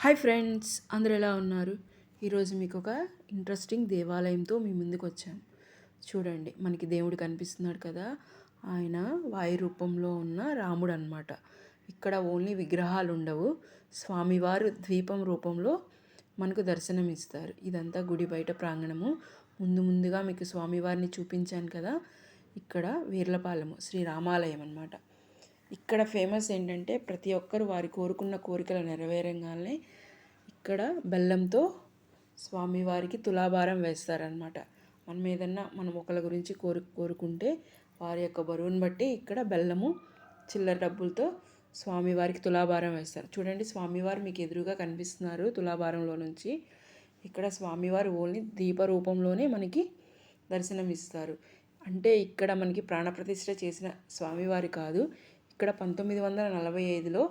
Hi friends, అందరు ఎలా ఉన్నారు? ఈరోజు మీకు ఒక ఇంట్రెస్టింగ్ దేవాలయంతో మీ ముందుకు వచ్చాను. చూడండి, మనకి దేవుడు కనిపిస్తున్నాడు కదా, ఆయన వాయు రూపంలో ఉన్న రాముడు అనమాట. ఇక్కడ ఓన్లీ విగ్రహాలు ఉండవు, స్వామివారు ద్వీపం రూపంలో మనకు దర్శనం ఇస్తారు. ఇదంతా గుడి బయట ప్రాంగణము. ముందుగా మీకు స్వామివారిని చూపించాను కదా, ఇక్కడ వీర్లపాలెము శ్రీరామాలయం అనమాట. ఇక్కడ ఫేమస్ ఏంటంటే ప్రతి ఒక్కరు వారి కోరుకున్న కోరికలు నెరవేరంగానే ఇక్కడ బెల్లంతో స్వామివారికి తులాభారం వేస్తారనమాట. మనం ఒకరి గురించి కోరుకుంటే వారి యొక్క బరువును బట్టి ఇక్కడ బెల్లము చిల్లర డబ్బులతో స్వామివారికి తులాభారం వేస్తారు. చూడండి, స్వామివారు మీకు ఎదురుగా కనిపిస్తున్నారు తులాభారంలో నుంచి. ఇక్కడ స్వామివారు ఓన్లీ దీప రూపంలోనే మనకి దర్శనం ఇస్తారు. అంటే ఇక్కడ మనకి ప్రాణప్రతిష్ఠ చేసిన స్వామివారి కాదు, ఇక్కడ 1945లో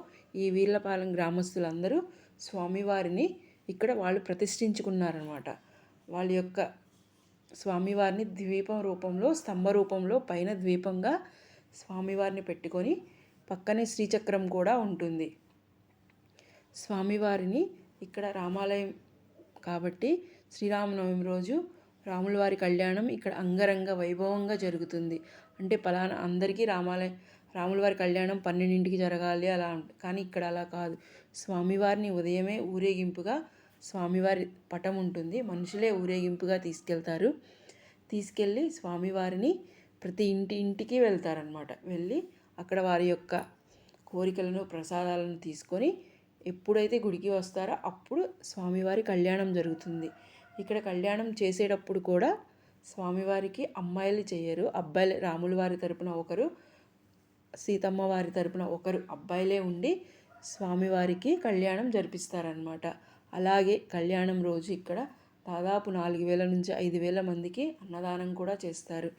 ఈ వీర్లపాలెం గ్రామస్తులందరూ స్వామివారిని ఇక్కడ వాళ్ళు ప్రతిష్ఠించుకున్నారనమాట. వాళ్ళ యొక్క స్వామివారిని ద్వీపం రూపంలో, స్తంభ రూపంలో పైన ద్వీపంగా స్వామివారిని పెట్టుకొని పక్కనే శ్రీచక్రం కూడా ఉంటుంది. స్వామివారిని ఇక్కడ రామాలయం కాబట్టి శ్రీరామనవమి రోజు రాముల వారి కళ్యాణం ఇక్కడ అంగరంగ వైభవంగా జరుగుతుంది. అంటే పలానా అందరికీ రాముల వారి కళ్యాణం 12ంటికి జరగాలి అలా ఉంటుంది, కానీ ఇక్కడ అలా కాదు. స్వామివారిని ఉదయమే ఊరేగింపుగా స్వామివారి పటం ఉంటుంది, మనుషులే ఊరేగింపుగా తీసుకెళ్ళి స్వామివారిని ప్రతి ఇంటికి వెళ్తారనమాట. వెళ్ళి అక్కడ వారి యొక్క కోరికలను ప్రసాదాలను తీసుకొని ఎప్పుడైతే గుడికి వస్తారో అప్పుడు స్వామివారి కళ్యాణం జరుగుతుంది. ఇక్కడ కళ్యాణం చేసేటప్పుడు కూడా స్వామివారికి అమ్మాయిలు చేయరు, అబ్బాయిలు. రాముల వారి తరపున ఒకరు, సీతమ్మ వారి తరపున ఒకరు అబ్బాయిలే ఉండి స్వామివారికి కళ్యాణం జరిపిస్తారనమాట. అలాగే కళ్యాణం రోజు ఇక్కడ దాదాపు 4000 నుంచి 5000 మందికి అన్నదానం కూడా చేస్తారు.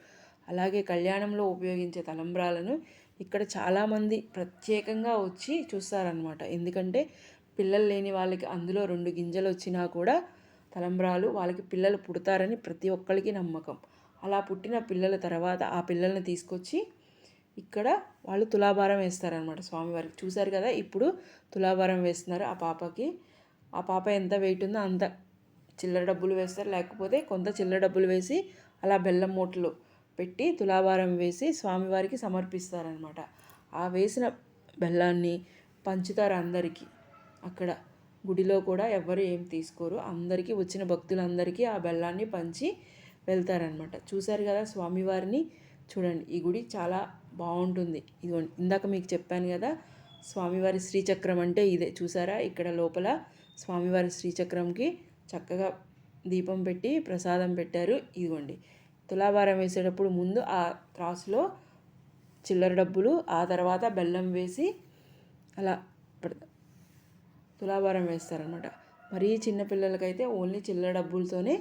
అలాగే కళ్యాణంలో ఉపయోగించే తలంబ్రాలను ఇక్కడ చాలామంది ప్రత్యేకంగా వచ్చి చూస్తారనమాట. ఎందుకంటే పిల్లలు లేని వాళ్ళకి అందులో 2 గింజలు వచ్చినా కూడా తలంబ్రాలు వాళ్ళకి పిల్లలు పుడతారని ప్రతి ఒక్కరికి నమ్మకం. అలా పుట్టిన పిల్లల తర్వాత ఆ పిల్లల్ని తీసుకొచ్చి ఇక్కడ వాళ్ళు తులాభారం వేస్తారనమాట స్వామివారికి. చూశారు కదా, ఇప్పుడు తులాభారం వేస్తున్నారు ఆ పాపకి. ఆ పాప ఎంత వెయిట్ ఉందో అంత చిల్లర డబ్బులు వేస్తారు, లేకపోతే కొంత చిల్లర డబ్బులు వేసి అలా బెల్లం మూటలు పెట్టి తులాభారం వేసి స్వామివారికి సమర్పిస్తారనమాట. ఆ వేసిన బెల్లాన్ని పంచుతారు అందరికీ. అక్కడ గుడిలో కూడా ఎవరు ఏం తీసుకోరు, అందరికీ వచ్చిన భక్తులందరికీ ఆ బెల్లాన్ని పంచి వెళ్తారనమాట. చూశారు కదా స్వామివారిని. చూడండి, ఈ గుడి చాలా బాగుంటుంది. ఇదిగోండి, ఇందాక మీకు చెప్పాను కదా స్వామివారి శ్రీచక్రం అంటే ఇదే. చూసారా, ఇక్కడ లోపల స్వామివారి శ్రీచక్రంకి చక్కగా దీపం పెట్టి ప్రసాదం పెట్టారు. ఇదిగోండి, తులాభారం వేసేటప్పుడు ముందు ఆ త్రాసులో చిల్లర డబ్బులు, ఆ తర్వాత బెల్లం వేసి అలా తులాభారం వేస్తారనమాట. మరీ చిన్నపిల్లలకైతే ఓన్లీ చిల్లర డబ్బులతోనే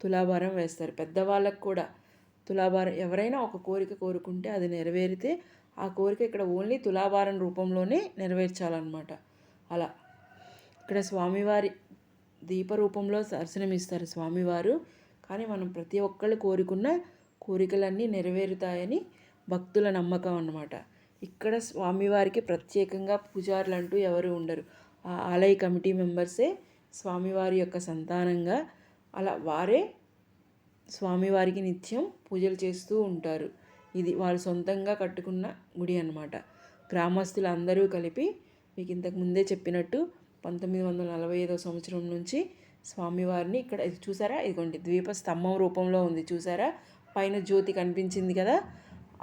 తులాభారం వేస్తారు. పెద్దవాళ్ళకు కూడా తులాభారం, ఎవరైనా ఒక కోరిక కోరుకుంటే అది నెరవేరితే ఆ కోరిక ఇక్కడ ఓన్లీ తులాభారం రూపంలోనే నెరవేర్చాలన్నమాట. అలా ఇక్కడ స్వామివారి దీప రూపంలో దర్శనమిస్తారు స్వామివారు. కానీ మనం ప్రతి ఒక్కళ్ళు కోరుకున్న కోరికలన్నీ నెరవేరుతాయని భక్తుల నమ్మకం అన్నమాట. ఇక్కడ స్వామివారికి ప్రత్యేకంగా పూజారులు అంటూ ఎవరు ఉండరు. ఆ ఆలయ కమిటీ మెంబర్సే స్వామివారి యొక్క సంతానంగా అలా వారే స్వామివారికి నిత్యం పూజలు చేస్తూ ఉంటారు. ఇది వారు సొంతంగా కట్టుకున్న గుడి అన్నమాట. గ్రామస్తులు అందరూ కలిపి మీకు ఇంతకు ముందే చెప్పినట్టు 1945 సంవత్సరం నుంచి స్వామివారిని ఇక్కడ చూసారా, ఇదిగోండి ద్వీప స్తంభం రూపంలో ఉంది. చూసారా, పైన జ్యోతి కనిపించింది కదా,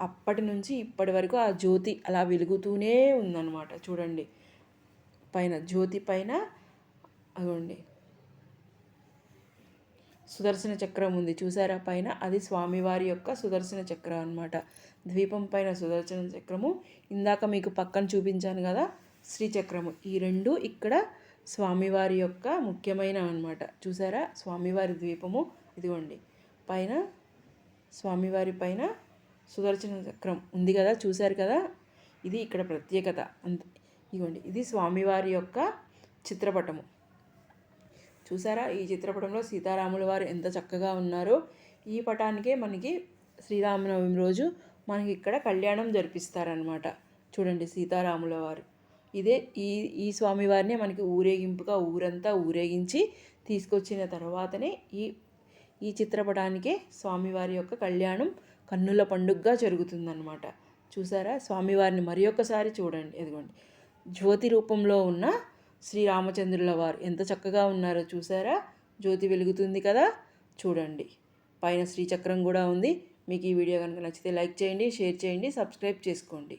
అప్పటి నుంచి ఇప్పటి వరకు ఆ జ్యోతి అలా వెలుగుతూనే ఉందన్నమాట. చూడండి, పైన జ్యోతి పైన అదిగోండి సుదర్శన చక్రం ఉంది. చూసారా పైన, అది స్వామివారి యొక్క సుదర్శన చక్రం అన్నమాట. ద్వీపం పైన సుదర్శన చక్రము, ఇందాక మీకు పక్కన చూపించాను కదా శ్రీచక్రము, ఈ రెండు ఇక్కడ స్వామివారి యొక్క ముఖ్యమైన అన్నమాట. చూసారా, స్వామివారి ద్వీపము ఇదిగోండి, పైన స్వామివారి పైన సుదర్శన చక్రం ఉంది కదా, చూశారు కదా, ఇది ఇక్కడ ప్రత్యేకత. ఇదిగోండి, ఇది స్వామివారి యొక్క చిత్రపటము. చూసారా, ఈ చిత్రపటంలో సీతారాముల వారు ఎంత చక్కగా ఉన్నారో. ఈ పటానికే మనకి శ్రీరామనవమి రోజు మనకి ఇక్కడ కళ్యాణం జరిపిస్తారనమాట. చూడండి, సీతారాముల వారు ఇదే ఈ ఈ స్వామివారినే మనకి ఊరేగింపుగా ఊరంతా ఊరేగించి తీసుకొచ్చిన తర్వాతనే ఈ ఈ చిత్రపటానికే స్వామివారి యొక్క కళ్యాణం కన్నుల పండుగగా జరుగుతుందన్నమాట. చూసారా? స్వామివారిని మరి ఒక్కసారి చూడండి. ఎదుగోండి, జ్యోతి రూపంలో ఉన్న శ్రీరామచంద్రుల వారు ఎంత చక్కగా ఉన్నారో చూసారా? జ్యోతి వెలుగుతుంది కదా, చూడండి. పైన శ్రీచక్రం కూడా ఉంది. మీకు ఈ వీడియో కనుక నచ్చితే లైక్ చేయండి, షేర్ చేయండి, సబ్స్క్రైబ్ చేసుకోండి.